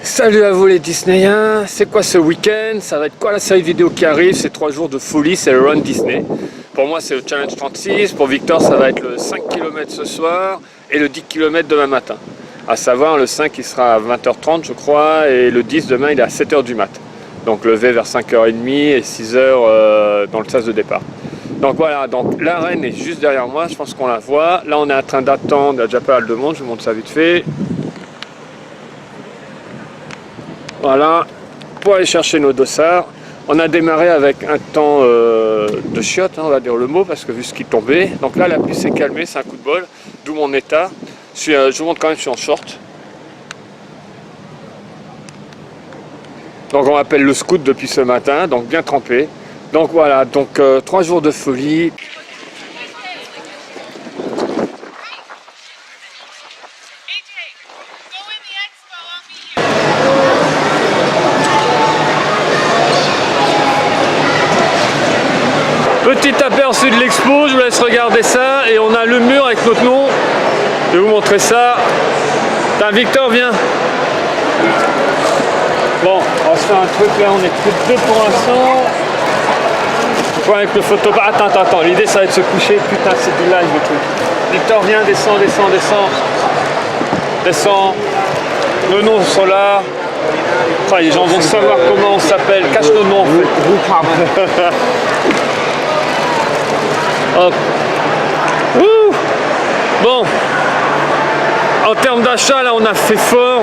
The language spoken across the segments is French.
Salut à vous les Disneyens, c'est quoi ce week-end? Ça va être quoi la série vidéo qui arrive? C'est 3 jours de folie, c'est le Run Disney. Pour moi c'est le Challenge 36, pour Victor ça va être le 5 km ce soir et le 10 km demain matin. À savoir le 5 il sera à 20h30 je crois et le 10 demain il est à 7h du mat. Donc levé vers 5h30 et 6h dans le sas de départ. Donc voilà, donc l'arène est juste derrière moi, je pense qu'on la voit. Là on est en train d'attendre, il y a déjà pas mal de monde, je vous montre ça vite fait. Voilà, pour aller chercher nos dossards. On a démarré avec un temps de chiotte, hein, on va dire le mot, parce que vu ce qui tombait. Donc là, la pluie s'est calmée, c'est un coup de bol, d'où mon état. Je vous montre quand même, je suis en short. Donc on m'appelle le scout depuis ce matin, donc bien trempé. Donc voilà, donc 3 jours de folie. Petit aperçu de l'expo, je vous laisse regarder ça et on a le mur avec notre nom. Je vais vous montrer ça. T'as Victor, viens. Bon, on va se faire un truc là, on est plus de deux pour l'instant. Ouais, avec le photographe. Attends, l'idée ça va être de se coucher. Putain, c'est du live le truc. Victor, viens, descends. Descends. Nos noms sont là. Enfin, les gens vont savoir comment on s'appelle. Cache nos noms en fait. Hop. Ouh. Bon, en termes d'achat, là on a fait fort.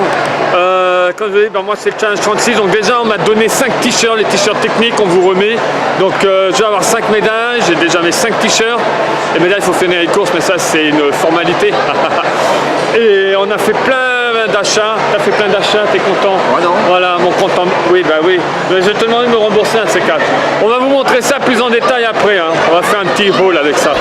Comme vous voyez, moi c'est le Challenge 36, donc déjà on m'a donné 5 t-shirts, les t-shirts techniques on vous remet. Donc je vais avoir 5 médailles, j'ai déjà mes 5 t-shirts. Les médailles il faut finir les courses, mais ça c'est une formalité. Et on a fait plein d'achats, t'as fait plein d'achats, t'es content? Ouais, non. Voilà, mon compte en... Oui, bah oui. Mais je vais te demander de me rembourser un de ces 4. On va vous montrer ça plus en détail après, hein. On va faire un petit haul avec ça.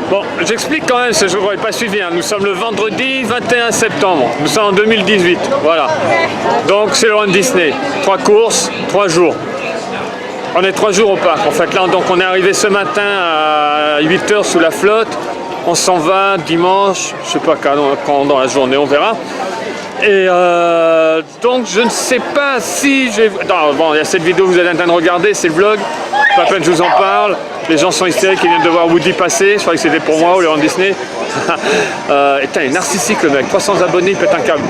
Bon, j'explique quand même, je n'aurais pas suivi, hein. Nous sommes le vendredi 21 septembre, nous sommes en 2018, voilà. Donc c'est le Run Disney, 3 courses, 3 jours. On est 3 jours au parc, en fait là, donc on est arrivé ce matin à 8h sous la flotte, on s'en va dimanche, je sais pas quand dans la journée, on verra. Et donc je ne sais pas si j'ai... Non, bon, il y a cette vidéo que vous êtes en train de regarder, c'est le vlog, pas la peine que je vous en parle. Les gens sont hystériques, ils viennent de voir Woody passer, je croyais que c'était pour moi ou le Run Disney. Putain, il est narcissique le mec, 300 abonnés, il pète un câble.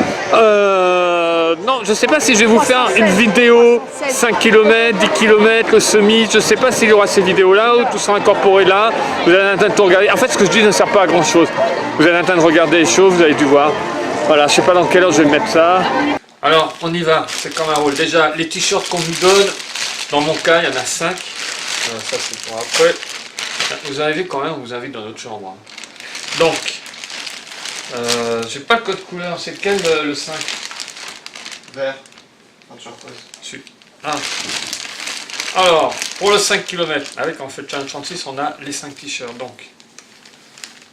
Non, je sais pas si je vais vous faire une vidéo 5 km, 10 km, le semi, je sais pas s'il y aura ces vidéos là ou tout sera incorporé là. Vous êtes en train de tout regarder. En fait, ce que je dis ne sert pas à grand chose. Vous êtes en train de regarder les choses, vous avez dû voir. Voilà, je sais pas dans quelle heure je vais mettre ça. Alors, on y va, c'est comme un rôle. Déjà, les t-shirts qu'on vous donne, dans mon cas, il y en a 5. Ça, c'est pour après. Vous arrivez quand même, on vous invite dans notre chambre. Hein. Donc, j'ai pas le code couleur, c'est lequel le 5? Vert. En turquoise. Ah. Alors, pour le 5 km, avec en fait Challenge 36, on a les 5 t-shirts. Donc,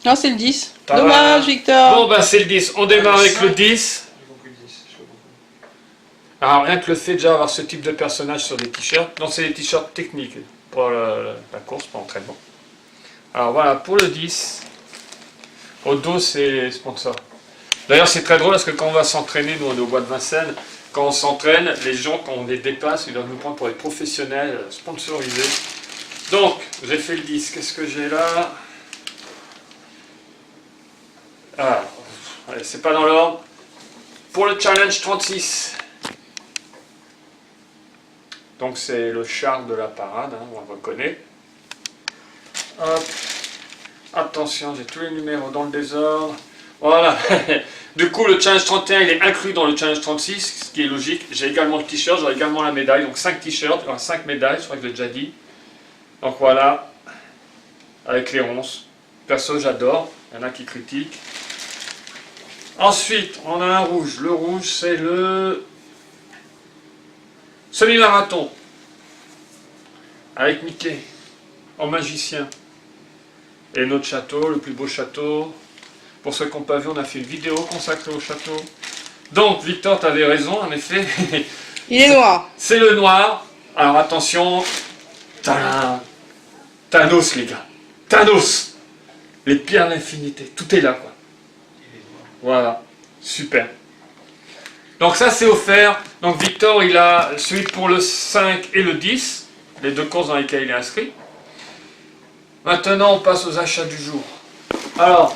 non, c'est le 10. Dommage, Victor. Bon, ben c'est le 10. On démarre avec le 10. Alors, rien que le fait déjà d'avoir ce type de personnage sur des t-shirts, donc c'est des t-shirts techniques pour la course, pour l'entraînement. Alors voilà, pour le 10, au dos c'est sponsor. D'ailleurs c'est très drôle parce que quand on va s'entraîner, nous on est au bois de Vincennes, quand on s'entraîne, les gens, quand on les dépasse, ils doivent nous prendre pour des professionnels sponsorisés. Donc, j'ai fait le 10. Qu'est-ce que j'ai là? Ah, allez, c'est pas dans l'ordre. Pour le challenge 36. Donc, c'est le char de la parade, hein, on le reconnaît. Hop. Attention, j'ai tous les numéros dans le désordre. Voilà. Du coup, le challenge 31, il est inclus dans le challenge 36, ce qui est logique. J'ai également le t-shirt, j'aurai également la médaille. Donc 5 t-shirts, il y aura 5 médailles, je crois que je l'ai déjà dit. Donc voilà, avec les ronces. Perso, j'adore. Il y en a qui critiquent. Ensuite, on a un rouge. Le rouge, c'est le semi-marathon. Avec Mickey, en magicien. Et notre château, le plus beau château. Pour ceux qui n'ont pas vu, on a fait une vidéo consacrée au château. Donc, Victor, tu avais raison, en effet. Il est noir. C'est le noir. Alors attention. Tadam. Thanos, les gars. Thanos. Les pierres de l'infinité. Tout est là, quoi. Voilà. Super. Donc ça, c'est offert. Donc Victor, il a celui pour le 5 et le 10. Les deux courses dans lesquelles il est inscrit. Maintenant, on passe aux achats du jour. Alors,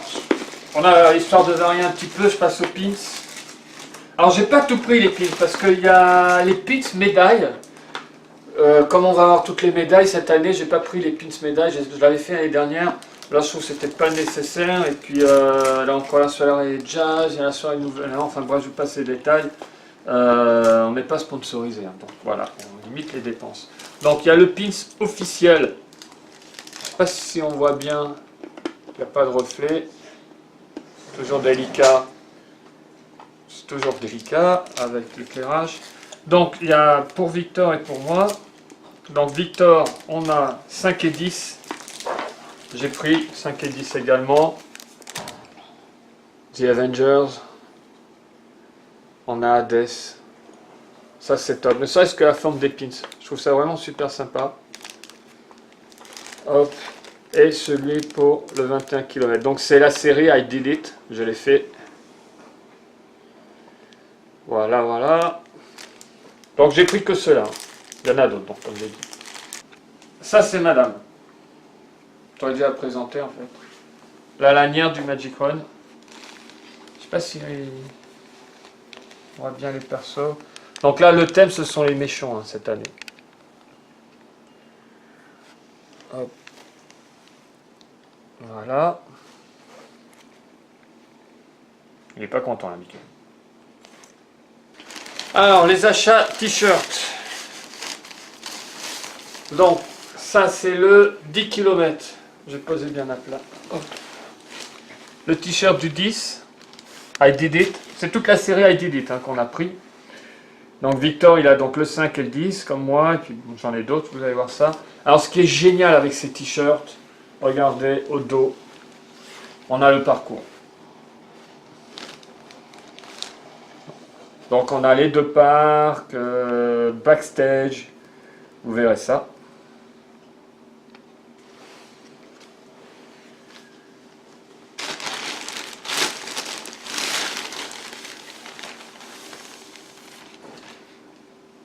on a, histoire de varier un petit peu, je passe aux pins. Alors, j'ai pas tout pris les pins, parce qu'il y a les pins médailles. Comme on va avoir toutes les médailles cette année, j'ai pas pris les pins médailles, je l'avais fait l'année dernière. Là, je trouve que c'était pas nécessaire. Et puis, là encore, la soirée jazz, il y a la soirée nouvelle. Enfin, bref, je vous passe les détails. On n'est pas sponsorisé, hein, donc voilà, on limite les dépenses. Donc, il y a le pins officiel. Je sais pas si on voit bien, il n'y a pas de reflet. Toujours délicat. C'est toujours délicat avec l'éclairage. Donc, il y a pour Victor et pour moi. Donc, Victor, on a 5 et 10. J'ai pris 5 et 10 également. The Avengers. On a Hades. Ça, c'est top. Ne serait-ce que la forme des pins. Je trouve ça vraiment super sympa. Hop. Et celui pour le 21 km. Donc, c'est la série I Did It. Je l'ai fait. Voilà, voilà. Donc, j'ai pris que ceux-là. Il y en a d'autres, donc, comme j'ai dit. Ça, c'est madame. J'aurais dû la présenter, en fait. La lanière du Magic Run. Je sais pas si on voit bien les persos. Donc là, le thème, ce sont les méchants, hein, cette année. Hop. Voilà. Il n'est pas content, là, Mickey. Alors, les achats t-shirts. Donc, ça, c'est le 10 km. Je vais poser bien à plat. Hop. Le t-shirt du 10. I Did It. C'est toute la série I Did It, hein, qu'on a pris. Donc, Victor, il a donc le 5 et le 10, comme moi. Et puis, j'en ai d'autres, vous allez voir ça. Alors, ce qui est génial avec ces t-shirts, regardez, au dos, on a le parcours. Donc, on a les deux parcs, backstage, vous verrez ça.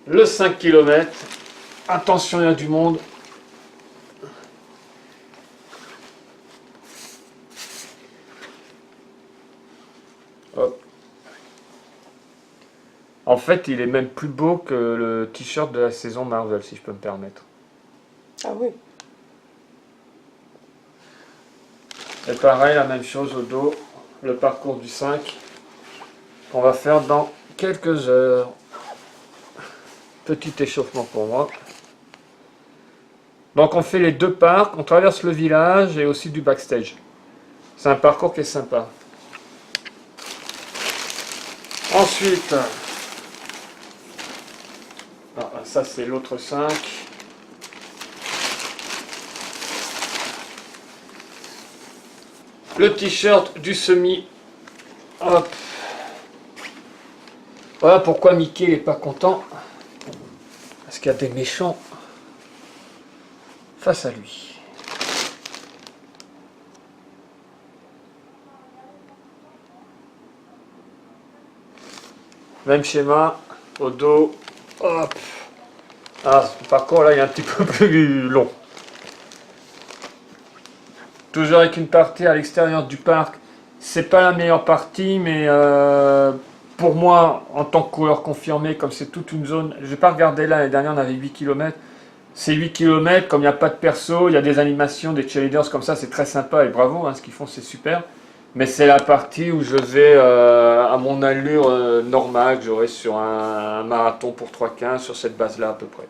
Le 5 km, attention, il y a du monde. Hop. En fait, il est même plus beau que le t-shirt de la saison Marvel, si je peux me permettre. Ah oui. Et pareil, la même chose au dos, le parcours du 5, qu'on va faire dans quelques heures. Petit échauffement pour moi. Donc on fait les deux parcs, on traverse le village et aussi du backstage. C'est un parcours qui est sympa. Ensuite, ça c'est l'autre 5. Le t-shirt du semi. Hop. Voilà pourquoi Mickey n'est pas content. Parce qu'il y a des méchants face à lui. Même schéma. au dos. Hop. Ah, par contre là il est un petit peu plus long. Toujours avec une partie à l'extérieur du parc. C'est pas la meilleure partie, mais pour moi, en tant que coureur confirmé, comme c'est toute une zone, je vais pas regarder là, l'année dernière on avait 8 km. C'est 8 km, comme il n'y a pas de perso, il y a des animations, des cheerleaders comme ça, c'est très sympa et bravo, hein, ce qu'ils font c'est super. Mais c'est la partie où je vais à mon allure normale que j'aurai sur un marathon pour 3,15 sur cette base-là à peu près.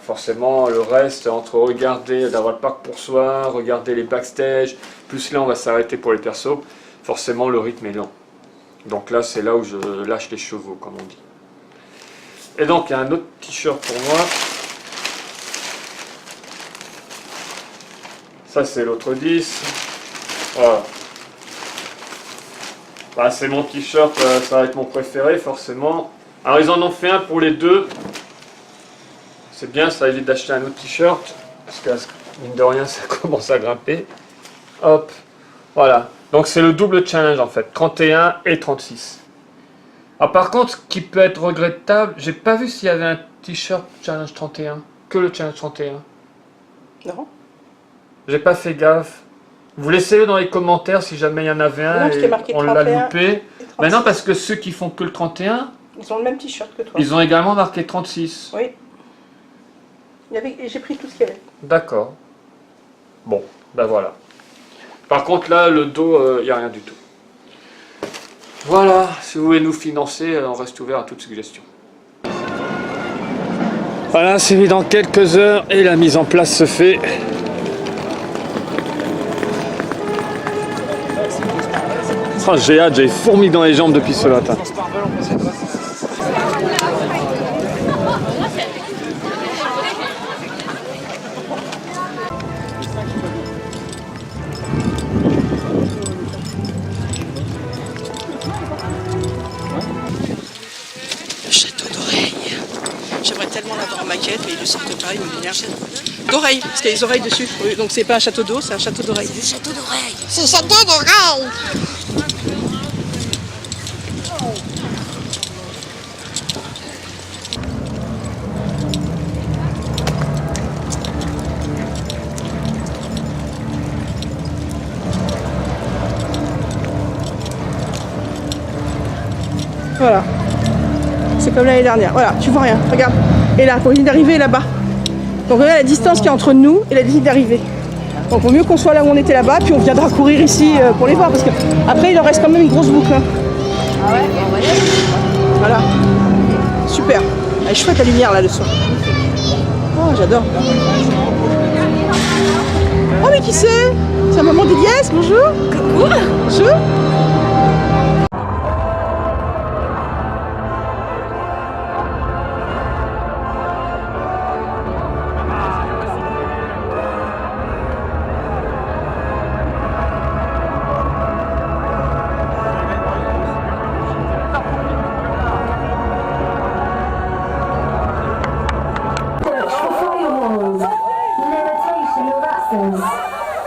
Forcément, le reste, entre regarder, d'avoir le parc pour soi, regarder les backstage, plus là on va s'arrêter pour les persos, forcément le rythme est lent. Donc là, c'est là où je lâche les chevaux, comme on dit. Et donc, il y a un autre t-shirt pour moi. Ça, c'est l'autre 10. Voilà. Bah, c'est mon t-shirt, ça va être mon préféré, forcément. Alors, ils en ont fait un pour les deux. C'est bien, ça évite d'acheter un autre t-shirt, parce que mine de rien, ça commence à grimper. Hop, voilà. Donc c'est le double challenge en fait, 31 et 36. Alors par contre, ce qui peut être regrettable, j'ai pas vu s'il y avait un t-shirt challenge 31, que le challenge 31. Non. J'ai pas fait gaffe. Vous laissez-le dans les commentaires si jamais il y en avait un Non, et on l'a loupé. Mais non, parce que ceux qui font que le 31, ils ont le même t-shirt que toi. ils ont également marqué 36. Oui. J'ai pris tout ce qu'il y avait. D'accord. Bon, ben voilà. Par contre là, le dos, il n'y a rien du tout. Voilà, si vous voulez nous financer, on reste ouvert à toute suggestion. Voilà, c'est mis dans quelques heures et la mise en place se fait. Oh, j'ai hâte, j'ai fourmi dans les jambes depuis ce matin. Le château d'oreilles. J'aimerais tellement l'avoir en maquette, mais ils ne le sortent pas, ils me l'énergent. D'oreilles, parce qu'il y a les oreilles dessus. Oui, donc c'est pas un château d'eau, c'est un château d'oreilles. C'est château d'oreilles. C'est château d'oreilles. Voilà. C'est comme l'année dernière. Voilà, tu vois rien. Regarde. Et là, pour la ligne d'arrivée est là-bas. Donc regarde la distance qu'il y a entre nous et la ligne d'arrivée. Donc vaut mieux qu'on soit là où on était là-bas, puis on viendra courir ici pour les voir, parce que après il en reste quand même une grosse boucle. Hein. Ah ouais, on va y aller. Voilà. Super. Elle est chouette la lumière là le soir. Oh, j'adore. Oh mais qui c'est? C'est un maman d'Elias, bonjour. Coucou. Bonjour.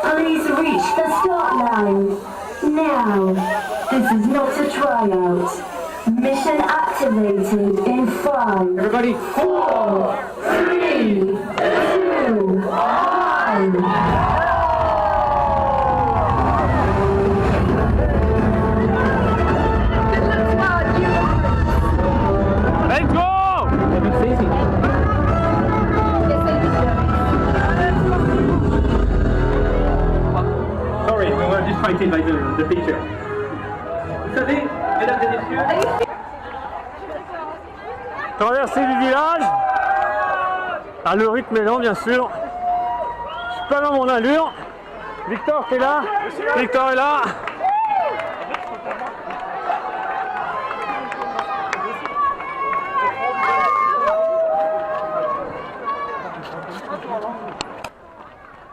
Please reach the start line. Now, this is not a tryout. Mission activated in 5, Everybody, 4, 3, 2, 1. let's go! Sorry, we were distracted by the picture. Vous savez, mesdames et messieurs, Traversée du village. Ah, le rythme est lent, bien sûr. Je suis pas dans mon allure. Victor, t'es là? Victor est là.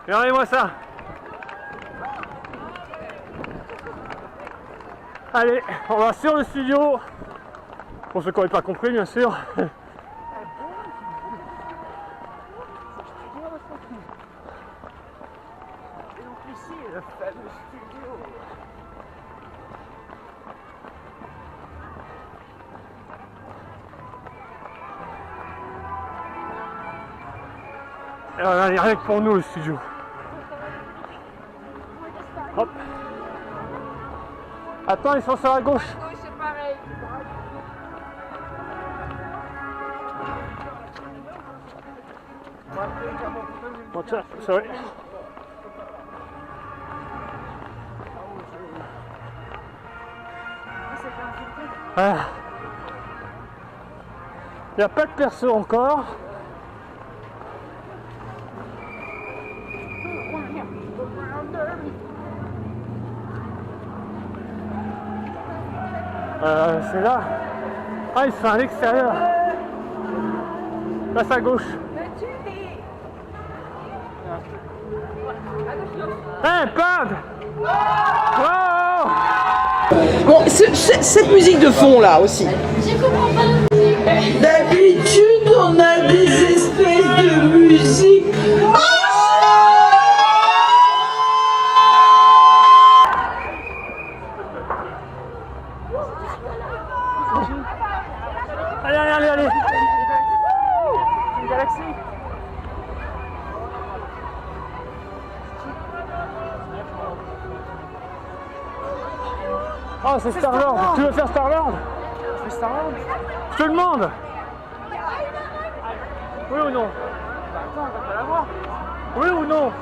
Regardez-moi ça. Allez, on va sur le studio. Pour ceux qui n'auraient pas compris, bien sûr. Et voilà, il n'y a rien que pour nous le studio. Hop. Attends, ils sont sur la gauche. c'est pareil. Watch out, sorry. Ah. Il n'y a pas de perso encore. C'est là. Ah, ils sont à l'extérieur. Passe à gauche. Hey, Pad! Wow! Bon, cette musique de fond là aussi. D'habitude, on a des espèces de musique. Allez. Une galaxie. Oh, c'est Star-Lord. Tu veux faire Star-Lord? C'est Star-Lord. Je te demande. Oui ou non? Attends, on va pas la voir. Oui ou non?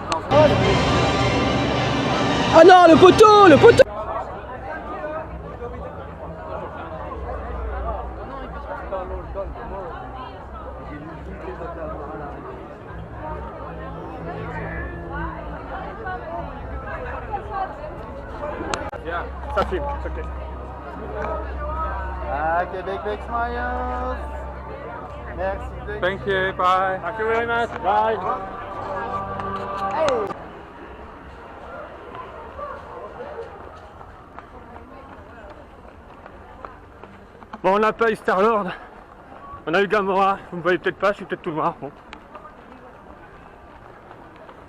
Ah non, le poteau, le poteau. Ça filme, c'est ok. Ah, Québec Experience. Merci de... Thank you, bye. Thank you very much. Bye. Bon, on n'a pas eu Star-Lord. On a eu Gamora. Vous ne me voyez peut-être pas, je suis peut-être tout noir. Bon.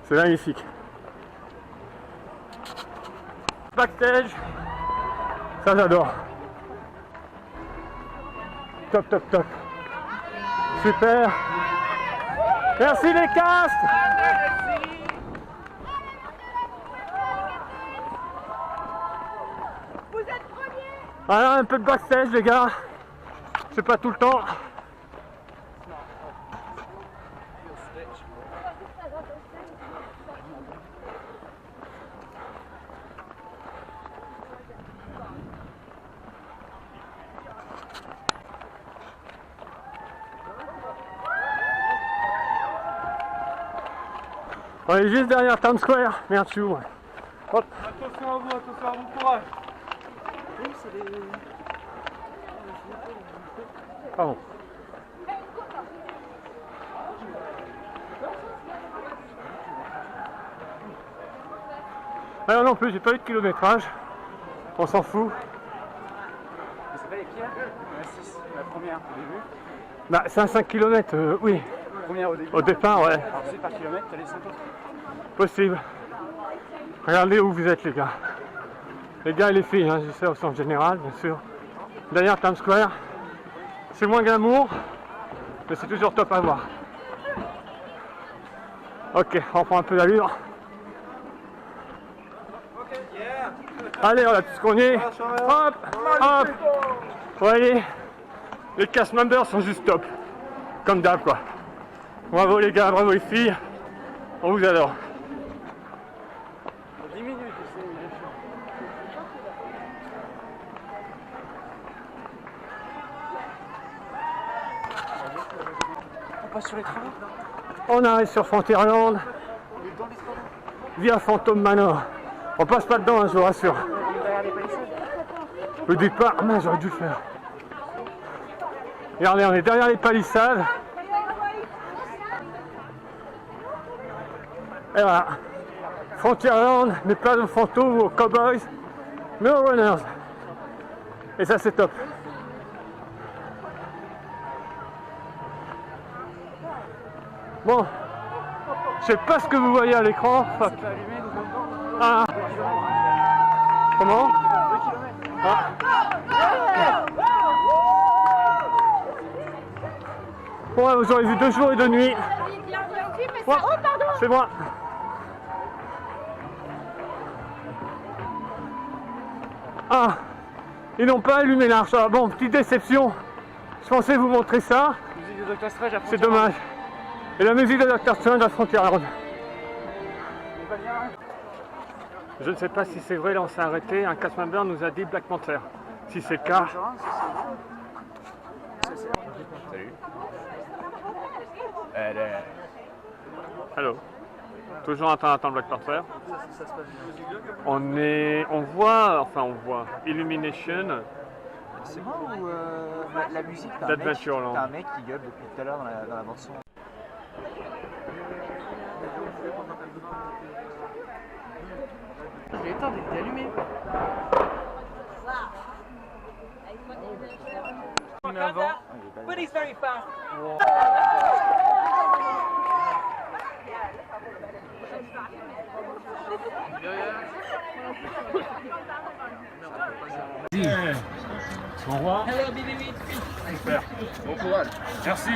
C'est magnifique. Backstage. Ça j'adore. Top. Super. Merci les castes. Vous êtes premiers. Voilà, un peu de backstage les gars. C'est pas tout le temps. On est juste derrière Times Square. Merde, je suis où moi? Hop. Attention à vous, courage. Pardon. Alors non plus, j'ai pas eu de kilométrage. On s'en fout. Ça s'appelle les pierres? La 6, la première au début. Bah, c'est un 5 km, oui. Première au début. Au départ, ouais. Alors c'est par kilomètre, t'as les 5 autres. Possible. Regardez où vous êtes les gars. Les gars et les filles, hein, je sais au sens général, bien sûr. Derrière Times Square, c'est moins glamour, mais c'est toujours top à voir. Ok, on prend un peu d'allure. Allez, on a tout ce qu'on est. Hop. Voyez, les cast members sont juste top. Comme d'hab quoi. Bravo les gars, bravo les filles. On vous adore. 10 minutes, on passe sur les travaux. On arrive sur Frontierland via Phantom Manor. On passe pas dedans, hein, je vous rassure. Le départ, mais j'aurais dû le faire. Regardez, on est derrière les palissades. Et voilà. Frontierland, mais pas aux fantômes, aux cowboys, mais aux runners. Et ça c'est top. Bon, je sais pas ce que vous voyez à l'écran. Fuck. Ah. Comment? Ah. Bon, vous aurez vu 2 jours et 2 nuits. Ouais, c'est moi. Ah, ils n'ont pas allumé l'arche. Ah, bon, petite déception. Je pensais vous montrer ça. Musique de Doctor Strange à C'est dommage. Et la musique de Dr. Strange à Frontier Road. Je ne sais pas si c'est vrai, là on s'est arrêté. Un cast member nous a dit Black Panther. Si c'est le cas. Salut. Allô. Toujours en train d'attendre Black Panther. On voit Illumination. C'est moi ou la musique, t'as d'Adventureland. un mec qui gueule depuis tout à l'heure dans la bande son. J'ai le temps d'être allumé. But he's very fast. Au revoir. Hello, Billy. Bon courage. Merci.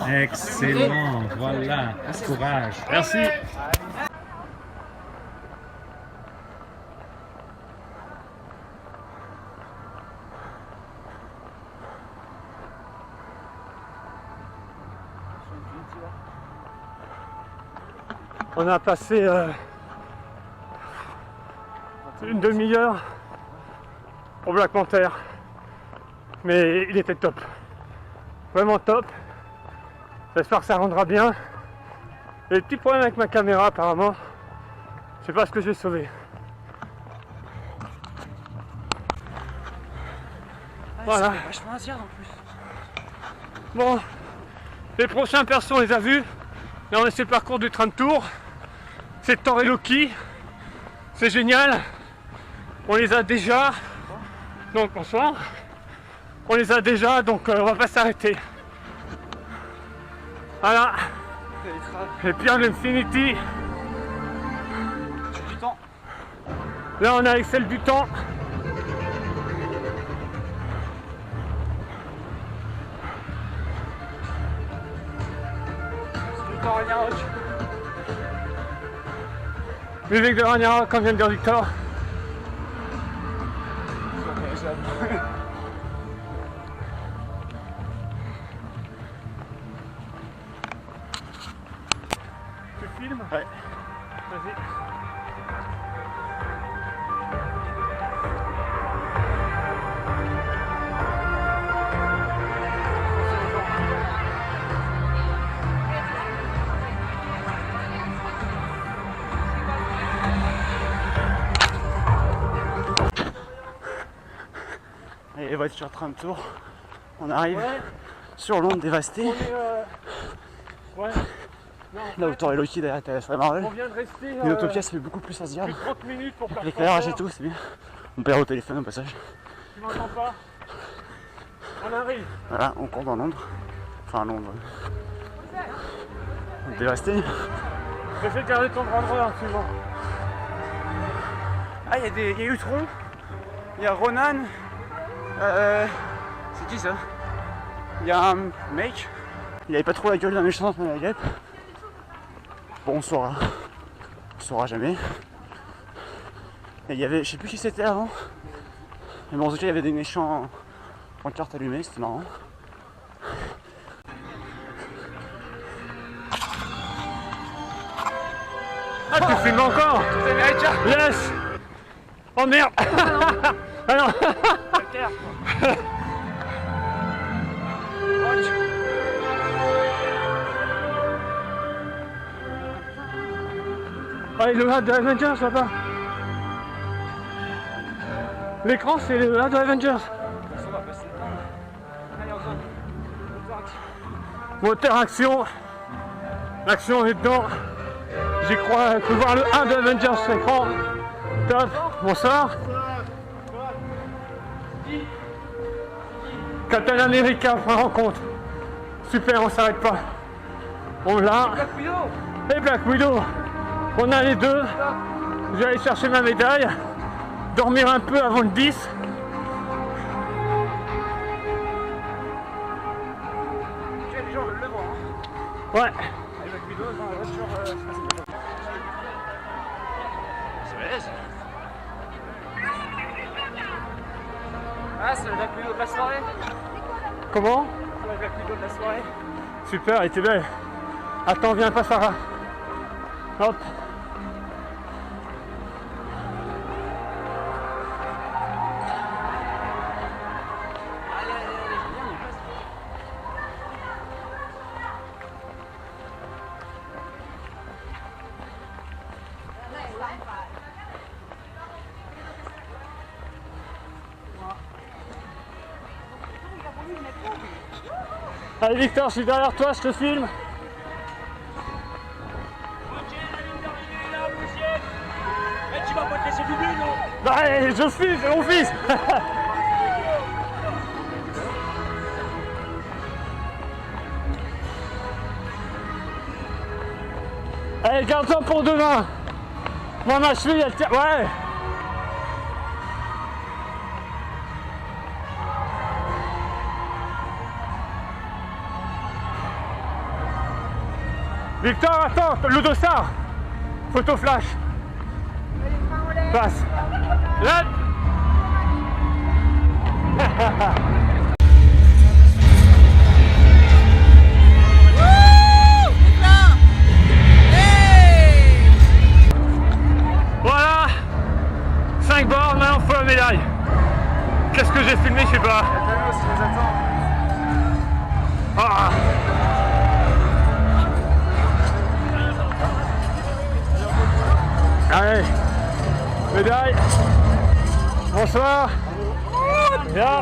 Excellent, voilà, courage. Merci. On a passé une demi-heure au Black Panther, mais il était top, vraiment top. J'espère que ça rendra bien. Et le petit problème avec ma caméra apparemment, je sais pas ce que j'ai sauvé. Voilà. Vachement asiatique en plus. Bon, les prochains persos on les a vus. Là on est sur le parcours du train de tour. C'est Thor et Loki. C'est génial. On les a déjà. Donc bonsoir. On les a déjà, donc on va pas s'arrêter. Voilà. Et puis en Infinity. Du temps. Là on a avec celle du temps. Musique de Ragnarok, comme vient de dire Victor. Tu filmes? Ouais. Vas-y. Et les voitures train de tour. On arrive sur Londres dévasté. Ouais. Là où Thor et Loki derrière TF Marvel. On vient de rester Et l'Autopia ça fait beaucoup plus asiatique. plus de 30 minutes pour faire L'éclairage et tout, c'est bien. On perd au téléphone au passage. Tu m'entends pas? On arrive. Voilà, on court dans Londres. Enfin à Londres. On est dévasté. J'essaie de garder ton bras droit, suivant. Ah, il y a Ultron, il y a Ronan. C'est qui ça? Il y a un mec. Il avait pas trop la gueule d'un méchant dans la guêpe. Bon, on saura jamais. Et il y avait, je sais plus qui c'était avant. Mais bon, en tout cas, il y avait des méchants en carte allumée, c'était marrant. Ah, tu filmes encore? Yes! Oh merde! Ah non! Ah, le A de Avengers là-bas! L'écran, c'est le A de Avengers! Moteur action! L'action est dedans! J'y crois, je peux voir le 1 de Avengers sur l'écran. Top, bonsoir. Captain America, on rencontre. Super, on s'arrête pas. On l'a. Et Black Widow. On a les deux. Je vais aller chercher ma médaille. Dormir un peu avant le 10. Les gens veulent le voir. Ouais. Ils vidéo dans la voiture. Ah, c'est la plus haut de la soirée. Comment? C'est la plus haut de la soirée. Super, elle était belle. Attends, viens pas Sarah. Hop. Allez Victor, je suis derrière toi, je te filme. Tu vas pas te laisser doubler, non? Bah, je filme, c'est mon fils. Allez, garde-toi pour demain. Moi, ma cheville, elle tient. Ouais. Victor, attends, le dossard. Photo flash. Passe. Là. Voilà. 5 bornes, maintenant faut la médaille. Qu'est-ce que j'ai filmé, je sais pas. Ah. Allez, médaille. Bonsoir. Bien.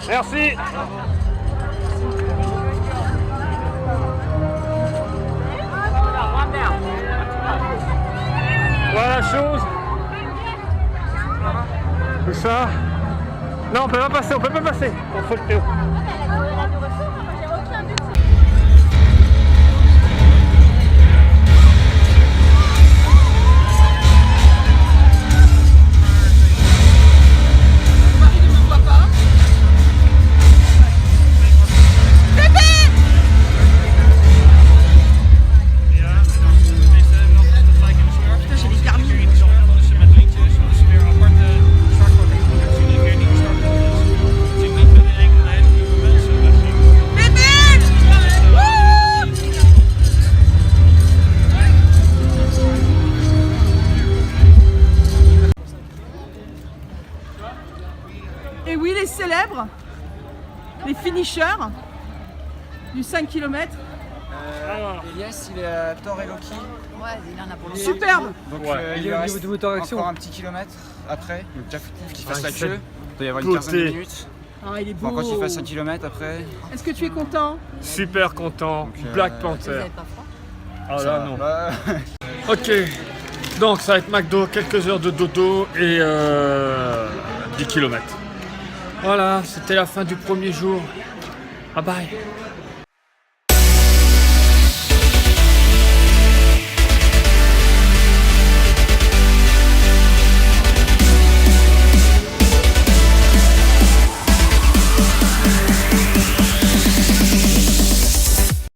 Merci. Voilà la chose. Tout ça. Non, on peut pas passer, on peut pas passer. On faut le Théo. Et oui, les célèbres, les finishers du 5 km. Elias, il est à Thor et Loki. Ouais, il en a pour Superbe. Donc Il il est lui au reste niveau de motoraction. encore un petit kilomètre après. Donc déjà faut qu'il fasse la il queue. Il doit y avoir une quinzaine de minutes. Ah, il est Faut beau. encore qu'il fasse un kilomètre après. Est-ce que tu es content? Super content. Donc, Black Vous Panther. avez pas froid? Ah là non. Bah, Ok. Donc ça va être McDo, quelques heures de dodo et 10 km. Voilà, c'était la fin du premier jour. Bye bye.